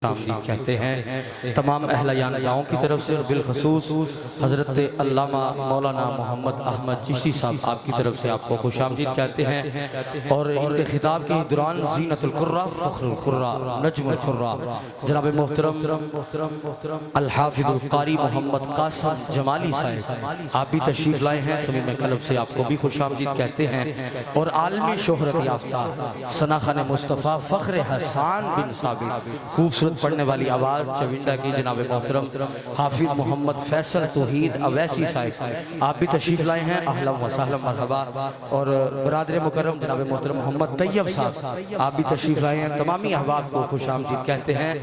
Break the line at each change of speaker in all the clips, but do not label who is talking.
कहते हैं तमाम अहलायान गाँव की तरफ से बिलखसूस हज़रत अल्लामा मौलाना मोहम्मद अहमद चिश्ती साहब आपकी तरफ से आपको खुशामदीद कहते हैं। और इनके खिताब के दौरान ज़ीनतुल कुर्रा फ़ख्रुल कुर्रा नजमुल कुर्रा जनाब मोहतरम अल हाफ़िज़ुल क़ारी मोहम्मद क़ासिम जमाली साहब आप भी तशरीफ़ लाए हैं। सभी में कलब से आपको भी खुशामदीद कहते हैं। और आलमी शोहरत याफ्ता सनाख़ान मुस्तफ़ा फ़ख्र हसन बिन साबित खूबसूरत पढ़ने वाली आवाज़ चविंडा की जनाब मोहतरम हाफिज मोहम्मद फैसल तौहीद अवैसी साहब आप भी तशरीफ़ लाए हैं। अहलन व सहलन मरहबा। और बरादर मुकर्रम जनाब मोहतरम मोहम्मद तैयब साहब आप भी तशरीफ़ लाए हैं। तमामी अहबाब को खुशामदीद कहते हैं।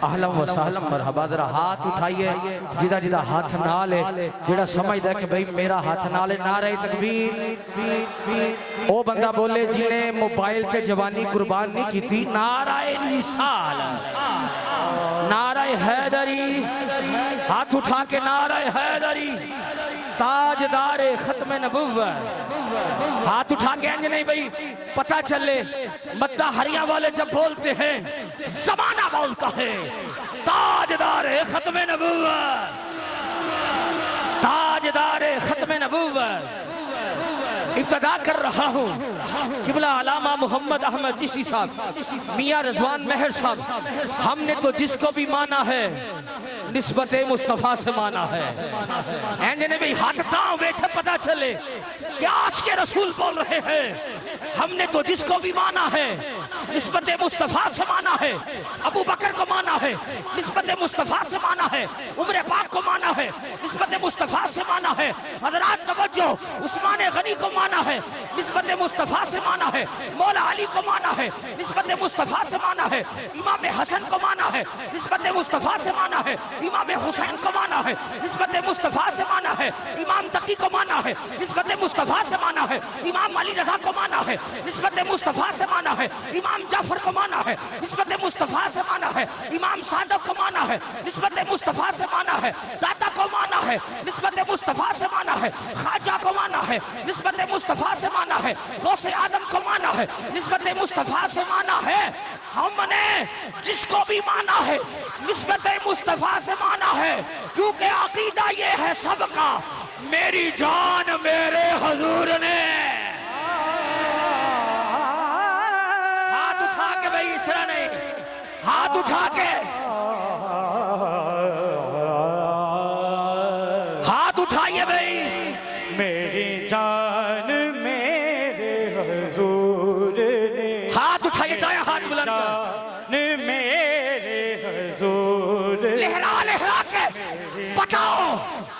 अहलन व सहलन मरहबा। जरा हाथ उठाइए जिदा जिदा हाथ ना ले जेड़ा समझदा कि भाई मेरा हाथ ना ले नारे तकबीर ओ बंदा बोले जिन्हें मोबाइल ते जवानी कुर्बान नहीं की थी। नाराए निसाल नाराए हैदरी हाथ उठा के नाराए हैदरी ताजदारे खत्म नबुव्वत हाथ उठा के अंज नहीं भाई पता चले मत्ता हरिया वाले जब बोलते हैं जमाना बोलता है ताजदारे खत्म नबुव्वत ताजदारे खत्म नबुव्वत। इब्तदा कर रहा हूँ किबला अलामा मोहम्मद अहमद चिश्ती साहब मियाँ रज़वान महर साहब हमने तो जिसको भी माना है निस्बत मुस्तफ़ा से माना है। एंजने भी हाथ ताव बैठे पता चले क्या आज के रसूल बोल रहे हैं। हमने तो जिसको भी माना है निस्बत मुस्तफ़ा से माना है। अबू बकर को माना है निस्बत मुस्तफ़ा से माना है। उमर पाक को माना है निस्बत मुस्तफ़ा से माना है। हज़रात तवज्जो उस्मान गनी को माना है निस्बत मुस्तफ़ा से माना है। मौला अली को माना है निस्बत मुस्तफ़ा से माना है। इमाम हसन को माना है निस्बत मुस्तफ़ा से माना है। इमाम हुसैन को माना है निस्बत मुस्तफ़ा से माना है। इमाम तकी को माना है निस्बत मुस्तफ़ा से माना है। इमाम अली रज़ा को माना है निस्बत मुस्तफ़ा से माना है। इमाम जाफर को माना है निस्बत मुस्तफ़ा से माना है। इमाम सादक को माना है निस्बत मुस्तफ़ा से माना है। दाता को माना है निस्बत मुस्तफ़ा से माना है। ख्वाजा को माना है निस्बत मुस्तफ़ा से माना है। गौसे आदम को माना है निस्बत मुस्तफ़ा से माना है। हमने जिसको भी माना है निस्बत मुस्तफ़ा से माना है क्योंकि अकीदा ये है सबका मेरी जान मेरे हुजूर ने। हाथ उठा के भाई इस तरह नहीं हाथ उठा के हाथ उठाइए भाई
मेरी जान मेरे हुजूर ने
हाथ उठाइए दाया हाथ बुलंद
जान मेरे हुजूर ने
लहरा लहरा के बताओ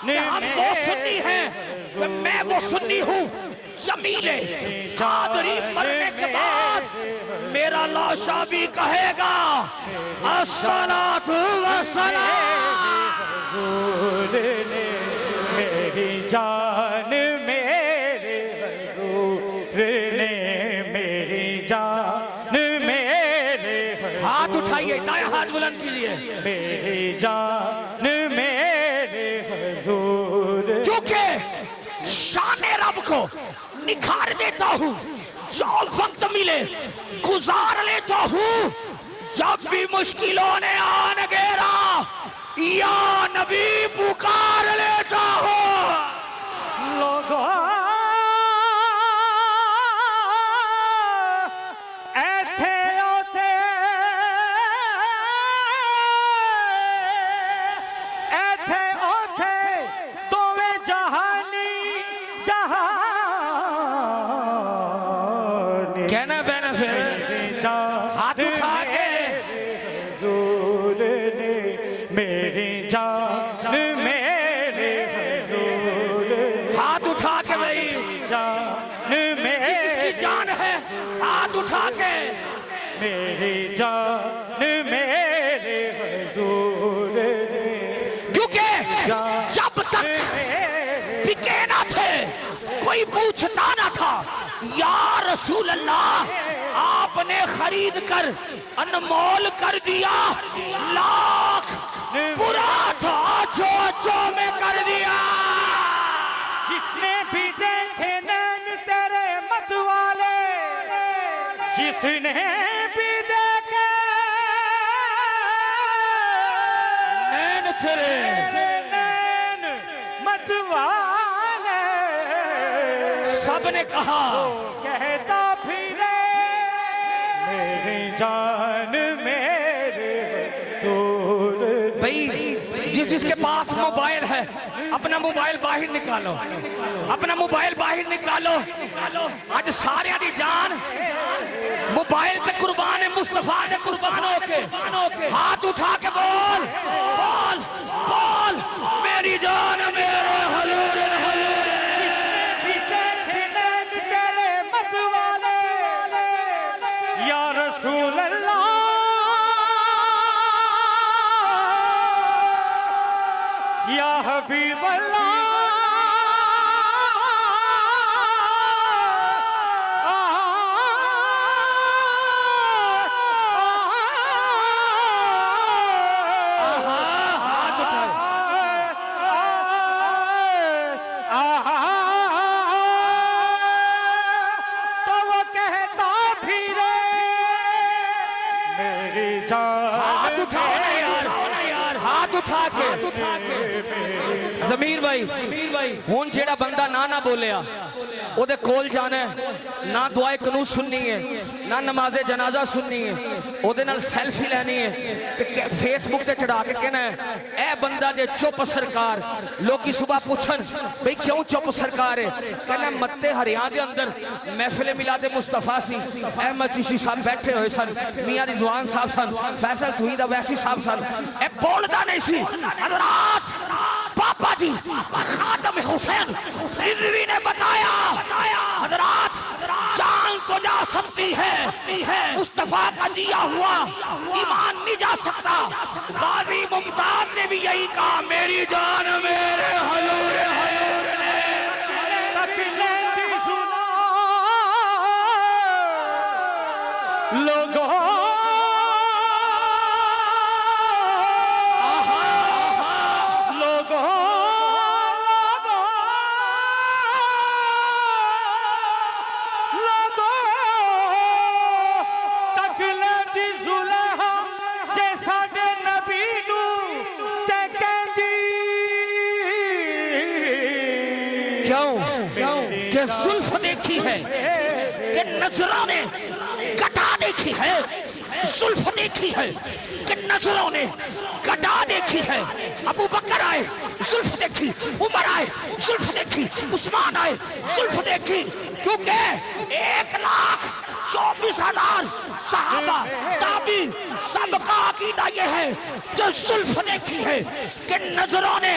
कि हम वो सुन्नी हैं कि मैं वो सुन्नी हूँ। जमीले कादरी मरने के बाद मेरा लाशा भी कहेगा अस्सलातु वस्सलाम।
हुजूर ने मेरी जान मेरे हुजूर ने मेरी जान मेरे
हाथ उठाइए दाया हाथ बुलंद कीजिए
मेरी जान मेरे हुजूर
क्योंकि शान रब को निखार देता हूँ जो वक्त मिले गुजार लेता हूँ। जब भी मुश्किलों ने आन घेरा या नबी पुकार लेता हूँ।
लोगों ऐथे ओथे ऐथे ओथे दोवे जहानी जहानी
कहना बहना फिर हाथ उठा के
हुजूर ने मेरी जान मेरे हुजूर
हाथ उठा के भाई
जान
किसकी जान है हाथ उठा के
मेरी जान मेरे हुजूर ने
क्योंकि जब तक बिके ना थे कोई पूछता ना था या रसूल अल्लाह आपने खरीद कर अनमोल कर दिया। लाख बुरा था जो में कर दिया।
जिसने भी देखे नैन तेरे मत वाले जिसने भी देखे
तेरे
नैन मतवाले।
सबने कहा
कहता फिरे मेरी जान मेरे हुजूर।
भाई जिसके पास मोबाइल है अपना मोबाइल बाहर निकालो, अपना मोबाइल बाहर निकालो। आज सारे दी जान मोबाइल पे कुर्बान है, मुस्तफा ने कुर्बान होके हाथ उठा के बोल बोल बोल मेरी जान मेरे हुजूर
तेरे मतवाले या रसूल अल्लाह या हबीब अल्लाह। तो वो कहता फिरे मेरी जान।
हाथ उठाओ ना यार, हाथ उठा के जमीर भाई हुन जेड़ा बंदा ना बोलिया ओदे कोल जाना है, ना दुआए कनूत सुननी है, ना नमाजे जनाजा सुननी है, ओदे नाल सेल्फी लेनी है ते फेसबुक ते चढ़ा के कहना है ए बंदा जे चुप सरकार। लोग सुबह पूछन भाई क्यों चुप सरकार है, कहना मत्ते हरियाणा के अंदर महफिल मिलादे मुस्तफा सी, अहमद चिश्ती साहब बैठे हुए सन, मियां रिजवान साहब सन, फैसल तुहीदा वैसी साहब सन, ए बोलदा नहीं सी। हज़रात पापा जी खातम हुसैन रिजवी ने बताया हज़रात जान तो जा सकती है, मुस्तफा का दिया हुआ ईमान नहीं जा सकता। गाजी मुमताज ने भी यही कहा मेरी जान मेरे हुजूर ने।
लोगों
कि जुल्फ देखी है कि नजरों ने कटा देखी है, जुल्फ देखी है कि नजरों ने कटा देखी है। अबू बकर आए जुल्फ देखी, उमर आए जुल्फ देखी, उस्मान आए जुल्फ देखी, क्योंकि 1,24,000 सहाबा ताबी सबका अकीदा ये है कि जुल्फ देखी है कि नजरों ने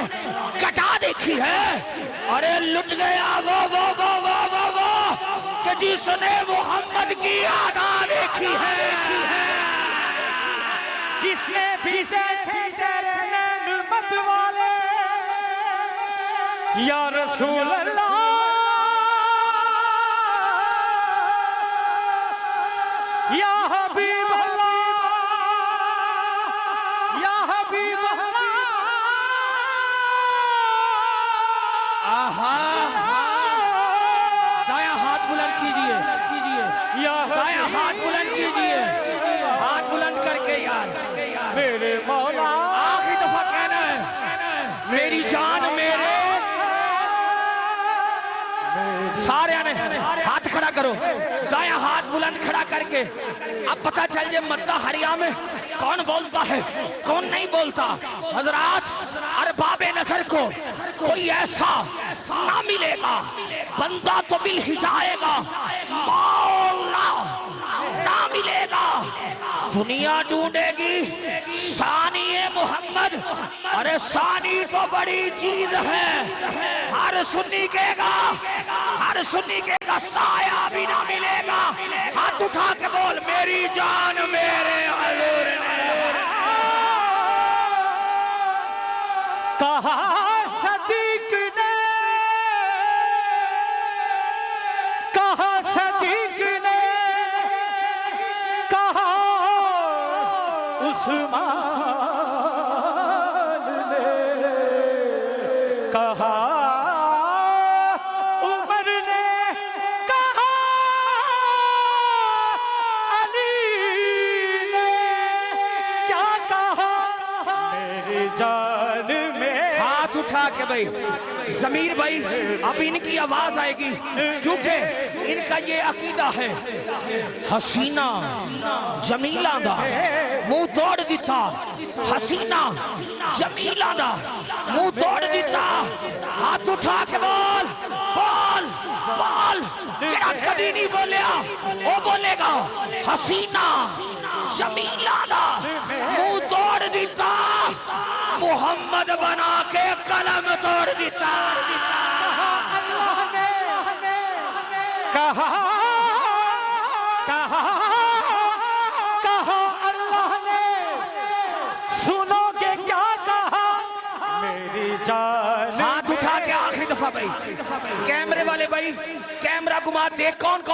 कटा देखी है। अरे लुट गया वो कि जिसने मोहम्मद की आदा देखी है,
जिसने भी देखे तेरे नैन मतवाले या रसूल अल्लाह या हबीब अल्लाह या हबीब अल्लाह।
आहा दाया हाथ बुलंद कीजिए, दाया हाथ बुलंद कीजिए, हाथ बुलंद करके यार
मेरे मौला
आखिरी दफा कहना है मेरी जान मेरे। सारे ने हाथ खड़ा करो, दाया हाथ बुलंद खड़ा करके। अब पता चल जाए मद्दा हरिया में कौन बोलता है कौन नहीं बोलता। हजरात अरबाबे नजर को कोई ऐसा ना मिलेगा, बंदा तो मिल ही जाएगा, मौला ना मिलेगा। दुनिया ढूंढेगी सानी मोहम्मद, अरे सानी तो बड़ी चीज है। हर सुन्नी केगा साया भी ना मिलेगा। हाथ उठा के बोल मेरी जान मेरे हुजूर ने।
कहा सदीक ने, कहा सदीक ने, कहा उस्मान ने, कहा उमर ने, कहा अली ने, क्या कहा मेरी जान जान में।
हाथ उठा के भाई जमीर भाई, अब इनकी आवाज आएगी क्योंकि इनका ये अकीदा है। हसीना जमीला दा मुंह तोड़ दिता, हसीना जमीला दा मुंह तोड़ दिता। हाथ उठा के बोल बोल बोल, जेड़ा कभी नहीं बोलिया वो बोलेगा। हसीना जमीला दा मुंह तोड़ दिता, मोहम्मद बना के कलम तोड़ दिता।
अल्लाह ने कहा कहा कहा अल्लाह ने, सुनोगे क्या कहा मेरी जान।
हाथ उठा के आखिरी दफा भाई, कैमरे वाले भाई कैमरा घुमा, देख कौन कौन